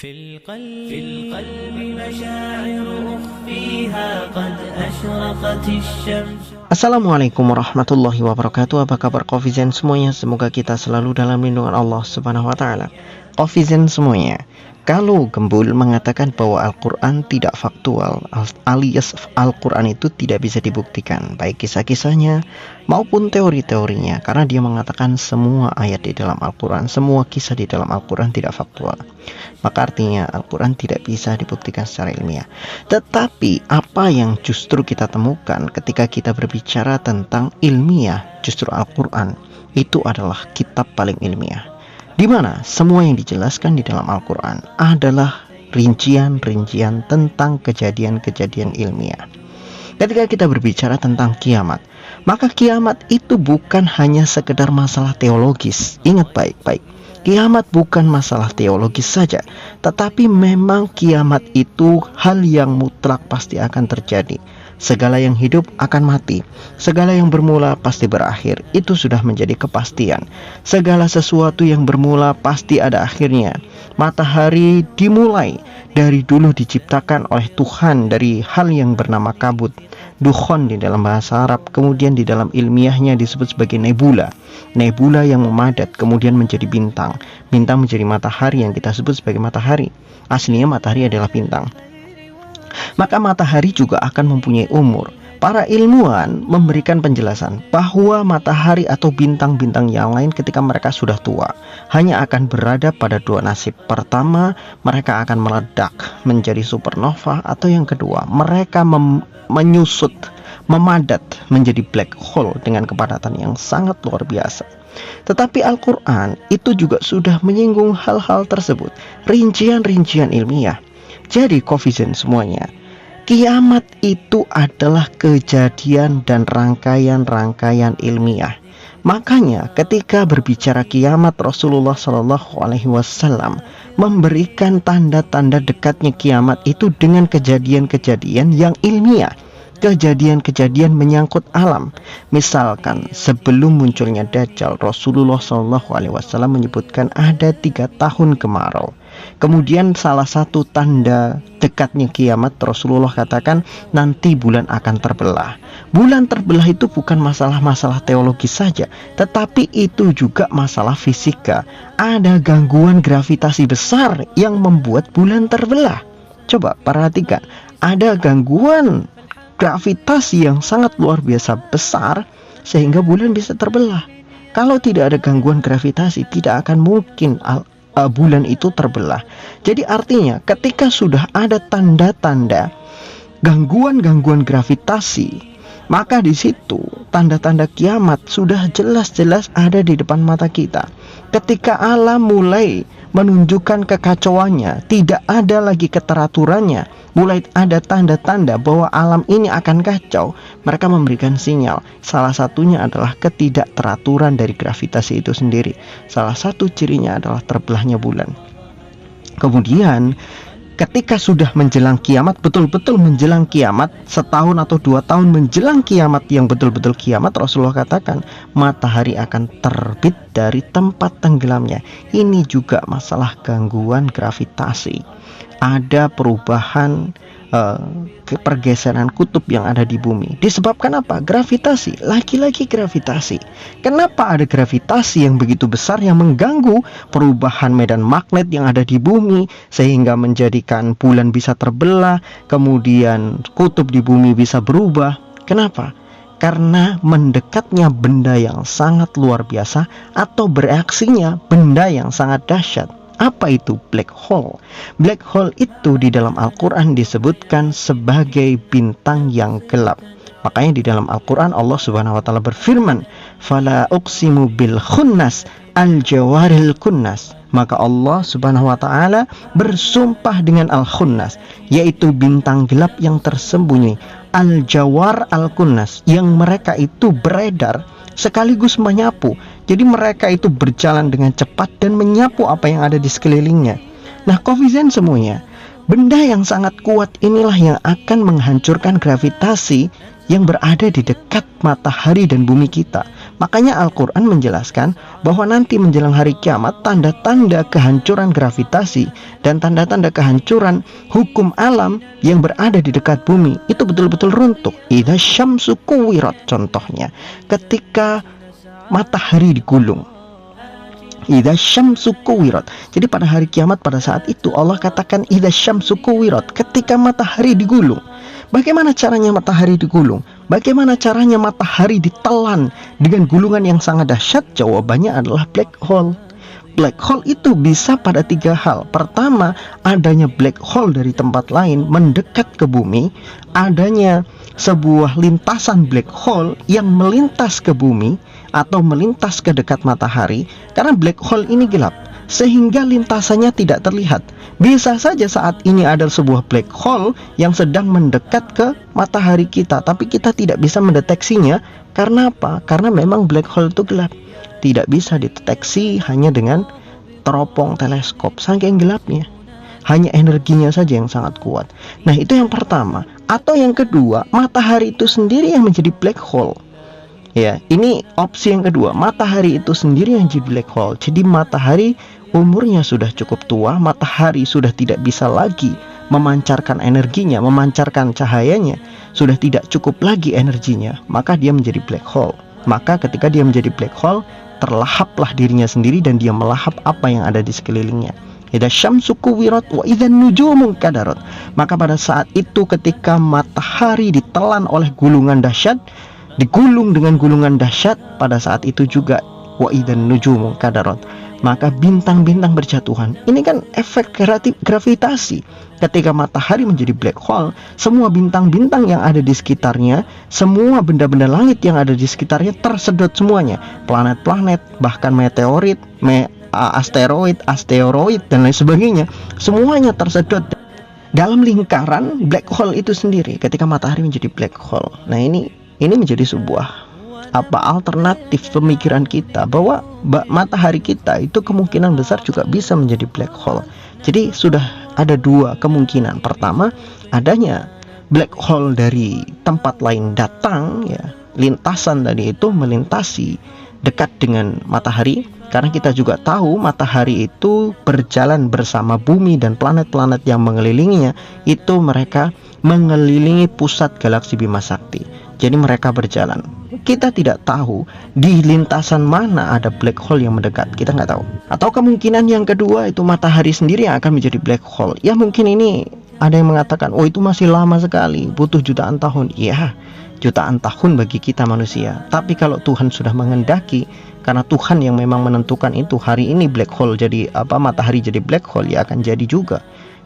في القلب مشاعر أخفيها قد أشرقت الشمس. Assalamualaikum warahmatullahi wabarakatuh. Apa kabar Coffee Zen semuanya? Semoga kita selalu dalam lindungan Allah Subhanahu wa taala. Coffee Zen semuanya, kalau Gembul mengatakan bahwa Al-Quran tidak faktual, alias Al-Quran itu tidak bisa dibuktikan, baik kisah-kisahnya maupun teori-teorinya, karena dia mengatakan semua ayat di dalam Al-Quran, semua kisah di dalam Al-Quran tidak faktual, maka artinya Al-Quran tidak bisa dibuktikan secara ilmiah. Tetapi apa yang justru kita temukan ketika kita berbicara tentang ilmiah, justru Al-Quran itu adalah kitab paling ilmiah, di mana semua yang dijelaskan di dalam Al-Quran adalah rincian-rincian tentang kejadian-kejadian ilmiah. Ketika kita berbicara tentang kiamat, maka kiamat itu bukan hanya sekedar masalah teologis. Ingat baik-baik, kiamat bukan masalah teologis saja, tetapi memang kiamat itu hal yang mutlak pasti akan terjadi. Segala yang hidup akan mati, segala yang bermula pasti berakhir, itu sudah menjadi kepastian. Segala sesuatu yang bermula pasti ada akhirnya. Matahari dimulai dari dulu diciptakan oleh Tuhan dari hal yang bernama kabut, dukhon di dalam bahasa Arab, kemudian di dalam ilmiahnya disebut sebagai nebula. Nebula yang memadat kemudian menjadi bintang, bintang menjadi matahari yang kita sebut sebagai matahari. Aslinya matahari adalah bintang. Maka matahari juga akan mempunyai umur. Para ilmuwan memberikan penjelasan bahwa matahari atau bintang-bintang yang lain ketika mereka sudah tua hanya akan berada pada dua nasib. Pertama, mereka akan meledak menjadi supernova, atau yang kedua, mereka menyusut, memadat menjadi black hole dengan kepadatan yang sangat luar biasa. Tetapi Al-Quran itu juga sudah menyinggung hal-hal tersebut, rincian-rincian ilmiah. Jadi Coffee Zen semuanya, kiamat itu adalah kejadian dan rangkaian-rangkaian ilmiah. Makanya ketika berbicara kiamat, Rasulullah SAW memberikan tanda-tanda dekatnya kiamat itu dengan kejadian-kejadian yang ilmiah, kejadian-kejadian menyangkut alam. Misalkan sebelum munculnya Dajjal, Rasulullah SAW menyebutkan ada 3 tahun kemarau. Kemudian salah satu tanda dekatnya kiamat, Rasulullah katakan nanti bulan akan terbelah. Bulan terbelah itu bukan masalah-masalah teologis saja, tetapi itu juga masalah fisika. Ada gangguan gravitasi besar yang membuat bulan terbelah. Coba perhatikan, ada gangguan gravitasi yang sangat luar biasa besar sehingga bulan bisa terbelah. Kalau tidak ada gangguan gravitasi, tidak akan mungkin bulan itu terbelah. Jadi artinya ketika sudah ada tanda-tanda gangguan-gangguan gravitasi, maka di situ tanda-tanda kiamat sudah jelas-jelas ada di depan mata kita. Ketika alam mulai menunjukkan kekacauannya, tidak ada lagi keteraturannya, mulai ada tanda-tanda bahwa alam ini akan kacau, mereka memberikan sinyal. Salah satunya adalah ketidakteraturan dari gravitasi itu sendiri. Salah satu cirinya adalah terbelahnya bulan. Kemudian ketika sudah menjelang kiamat, betul-betul menjelang kiamat, setahun atau 2 tahun menjelang kiamat yang betul-betul kiamat, Rasulullah katakan matahari akan terbit dari tempat tenggelamnya. Ini juga masalah gangguan gravitasi. Ada perubahan pergeseran kutub yang ada di bumi. Disebabkan apa? Gravitasi, lagi-lagi gravitasi. Kenapa ada gravitasi yang begitu besar yang mengganggu perubahan medan magnet yang ada di bumi sehingga menjadikan bulan bisa terbelah, kemudian kutub di bumi bisa berubah? Kenapa? Karena mendekatnya benda yang sangat luar biasa atau bereaksinya benda yang sangat dahsyat. Apa itu black hole? Black hole itu di dalam Al-Quran disebutkan sebagai bintang yang gelap. Makanya di dalam Al-Quran Allah Subhanahu wa taala berfirman, "Fala uqsimu bil khunnas al-jawaril kunnas." Maka Allah Subhanahu wa taala bersumpah dengan al-khunnas, yaitu bintang gelap yang tersembunyi, al-jawar al-kunnas, yang mereka itu beredar sekaligus menyapu. Jadi mereka itu berjalan dengan cepat dan menyapu apa yang ada di sekelilingnya. Nah, Coffee Zen semuanya, benda yang sangat kuat inilah yang akan menghancurkan gravitasi yang berada di dekat matahari dan bumi kita. Makanya Al-Quran menjelaskan bahwa nanti menjelang hari kiamat, tanda-tanda kehancuran gravitasi dan tanda-tanda kehancuran hukum alam yang berada di dekat bumi itu betul-betul runtuh. Idza syamsu kuwirat, contohnya ketika matahari digulung. Idza syamsu kuwirat. Jadi pada hari kiamat, pada saat itu Allah katakan idza syamsu kuwirat, ketika matahari digulung. Bagaimana caranya matahari digulung? Bagaimana caranya matahari ditelan dengan gulungan yang sangat dahsyat? Jawabannya adalah black hole. Black hole itu bisa pada 3 hal. Pertama, adanya black hole dari tempat lain mendekat ke bumi. Adanya sebuah lintasan black hole yang melintas ke bumi atau melintas ke dekat matahari. Karena black hole ini gelap, sehingga lintasannya tidak terlihat. Bisa saja saat ini ada sebuah black hole yang sedang mendekat ke matahari kita, tapi kita tidak bisa mendeteksinya. Karena apa? Karena memang black hole itu gelap, tidak bisa dideteksi hanya dengan teropong teleskop, saking gelapnya. Hanya energinya saja yang sangat kuat. Nah, itu yang pertama. Atau yang kedua, matahari itu sendiri yang menjadi black hole. Ya, ini opsi yang kedua. Matahari itu sendiri yang jadi black hole. Jadi matahari umurnya sudah cukup tua, matahari sudah tidak bisa lagi memancarkan energinya, memancarkan cahayanya, sudah tidak cukup lagi energinya, maka dia menjadi black hole. Maka ketika dia menjadi black hole, terlahaplah dirinya sendiri dan dia melahap apa yang ada di sekelilingnya. Idza syamsu kuwirat wa idzan nujumu kadarat. Maka pada saat itu ketika matahari ditelan oleh gulungan dahsyat, digulung dengan gulungan dahsyat, pada saat itu juga wa idzan nujumu kadarat, maka bintang-bintang berjatuhan. Ini kan efek gravitasi. Ketika matahari menjadi black hole, semua bintang-bintang yang ada di sekitarnya, semua benda-benda langit yang ada di sekitarnya tersedot semuanya. Planet-planet, bahkan meteorit, asteroid dan lain sebagainya, semuanya tersedot dalam lingkaran black hole itu sendiri ketika matahari menjadi black hole. Nah, ini menjadi sebuah alternatif pemikiran kita bahwa matahari kita itu kemungkinan besar juga bisa menjadi black hole. Jadi sudah ada 2 kemungkinan. Pertama, adanya black hole dari tempat lain datang, ya, lintasan tadi itu melintasi dekat dengan matahari. Karena kita juga tahu matahari itu berjalan bersama bumi dan planet-planet yang mengelilinginya, itu mereka mengelilingi pusat galaksi Bima Sakti. Jadi mereka berjalan. Kita tidak tahu di lintasan mana ada black hole yang mendekat. Kita nggak tahu. Atau kemungkinan yang kedua itu matahari sendiri yang akan menjadi black hole. Ya mungkin ini ada yang mengatakan, oh itu masih lama sekali, butuh jutaan tahun. Ya, jutaan tahun bagi kita manusia. Tapi kalau Tuhan sudah mengendaki, karena Tuhan yang memang menentukan itu, hari ini black hole jadi matahari jadi black hole, ya akan jadi juga.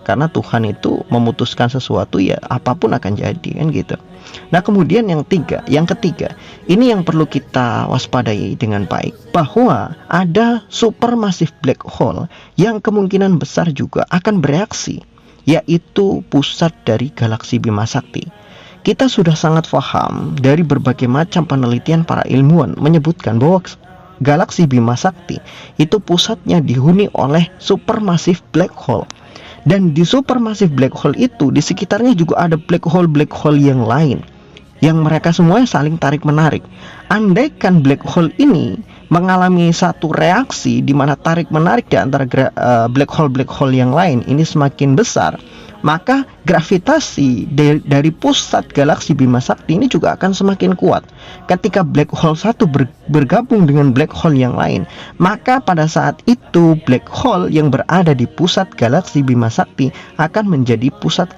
Karena Tuhan itu memutuskan sesuatu, ya apapun akan jadi, kan gitu. Nah, kemudian yang ketiga, ini yang perlu kita waspadai dengan baik, bahwa ada supermassive black hole yang kemungkinan besar juga akan bereaksi, yaitu pusat dari galaksi Bima Sakti. Kita sudah sangat paham dari berbagai macam penelitian para ilmuwan menyebutkan bahwa galaksi Bima Sakti itu pusatnya dihuni oleh supermassive black hole. Dan di supermassive black hole itu, di sekitarnya juga ada black hole yang lain, yang mereka semuanya saling tarik-menarik. Andaikan black hole ini mengalami satu reaksi di mana tarik-menarik di antara black hole yang lain ini semakin besar, maka gravitasi dari pusat galaksi Bima Sakti ini juga akan semakin kuat. Ketika black hole satu bergabung dengan black hole yang lain, maka pada saat itu black hole yang berada di pusat galaksi Bima Sakti akan menjadi pusat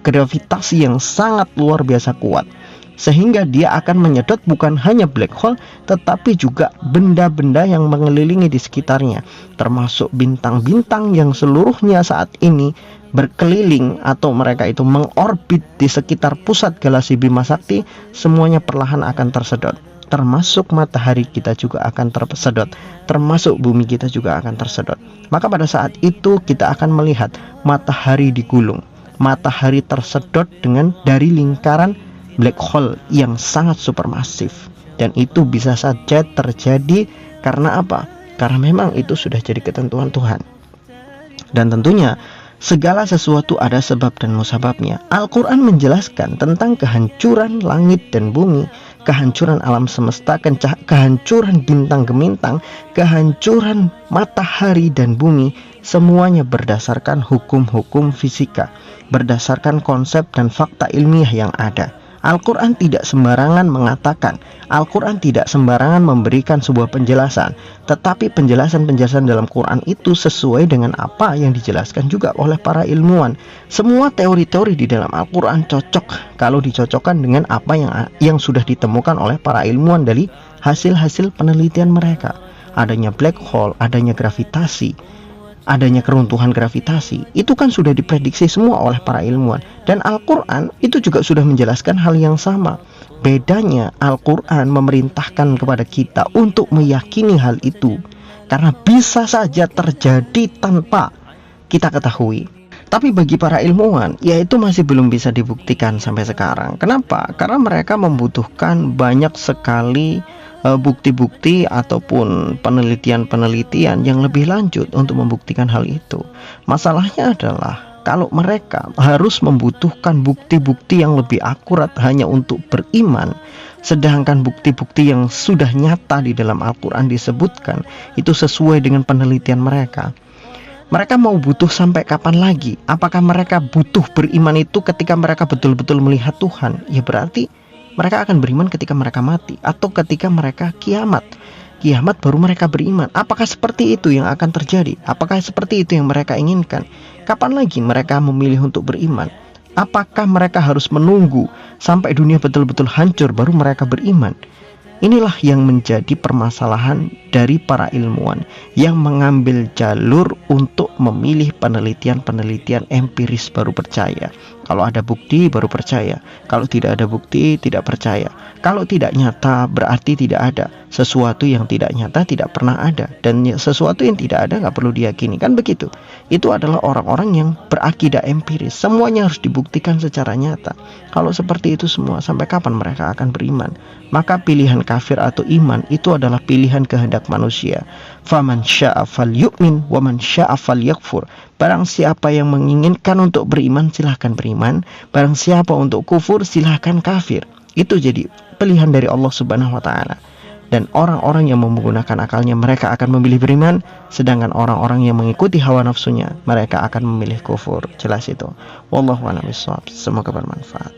gravitasi yang sangat luar biasa kuat, sehingga dia akan menyedot bukan hanya black hole, tetapi juga benda-benda yang mengelilingi di sekitarnya, termasuk bintang-bintang yang seluruhnya saat ini berkeliling atau mereka itu mengorbit di sekitar pusat galaksi Bima Sakti. Semuanya perlahan akan tersedot, termasuk matahari kita juga akan tersedot, termasuk bumi kita juga akan tersedot. Maka pada saat itu kita akan melihat matahari digulung, matahari tersedot dari lingkaran black hole yang sangat supermasif. Dan itu bisa saja terjadi karena apa? Karena memang itu sudah jadi ketentuan Tuhan. Dan tentunya segala sesuatu ada sebab dan musababnya. Al-Quran menjelaskan tentang kehancuran langit dan bumi kehancuran alam semesta, kehancuran bintang gemintang, kehancuran matahari dan bumi, semuanya berdasarkan hukum-hukum fisika, berdasarkan konsep dan fakta ilmiah yang ada. Al-Quran tidak sembarangan mengatakan, Al-Quran tidak sembarangan memberikan sebuah penjelasan, tetapi penjelasan-penjelasan dalam Quran itu sesuai dengan apa yang dijelaskan juga oleh para ilmuwan. Semua teori-teori di dalam Al-Quran cocok kalau dicocokkan dengan apa yang sudah ditemukan oleh para ilmuwan dari hasil-hasil penelitian mereka. Adanya black hole, adanya gravitasi, adanya keruntuhan gravitasi, itu kan sudah diprediksi semua oleh para ilmuwan. Dan Al-Quran itu juga sudah menjelaskan hal yang sama. Bedanya Al-Quran memerintahkan kepada kita untuk meyakini hal itu, karena bisa saja terjadi tanpa kita ketahui. Tapi bagi para ilmuwan, ya itu masih belum bisa dibuktikan sampai sekarang. Kenapa? Karena mereka membutuhkan banyak sekali bukti-bukti ataupun penelitian-penelitian yang lebih lanjut untuk membuktikan hal itu. Masalahnya adalah kalau mereka harus membutuhkan bukti-bukti yang lebih akurat hanya untuk beriman, sedangkan bukti-bukti yang sudah nyata di dalam Al-Quran disebutkan itu sesuai dengan penelitian mereka. Mereka mau butuh sampai kapan lagi? Apakah mereka butuh beriman itu ketika mereka betul-betul melihat Tuhan? Ya berarti mereka akan beriman ketika mereka mati, atau ketika mereka kiamat. Kiamat baru mereka beriman. Apakah seperti itu yang akan terjadi? Apakah seperti itu yang mereka inginkan? Kapan lagi mereka memilih untuk beriman? Apakah mereka harus menunggu sampai dunia betul-betul hancur baru mereka beriman? Inilah yang menjadi permasalahan dari para ilmuwan yang mengambil jalur untuk memilih penelitian-penelitian empiris baru percaya. Kalau ada bukti baru percaya. Kalau tidak ada bukti tidak percaya. Kalau tidak nyata berarti tidak ada. Sesuatu yang tidak nyata tidak pernah ada. Dan sesuatu yang tidak ada nggak perlu diyakini. Kan begitu. Itu adalah orang-orang yang berakidah empiris. Semuanya harus dibuktikan secara nyata. Kalau seperti itu semua, sampai kapan mereka akan beriman? Maka pilihan kafir atau iman itu adalah pilihan kehendak manusia. Faman syaa falyu'min wa man syaa falyakfur. Barang siapa yang menginginkan untuk beriman, silahkan beriman. Barang siapa untuk kufur, silahkan kafir. Itu jadi pilihan dari Allah Subhanahu wa ta'ala. Dan orang-orang yang menggunakan akalnya, mereka akan memilih beriman. Sedangkan orang-orang yang mengikuti hawa nafsunya, mereka akan memilih kufur. Jelas itu. Wallahu a'lam bishawab. Semoga bermanfaat.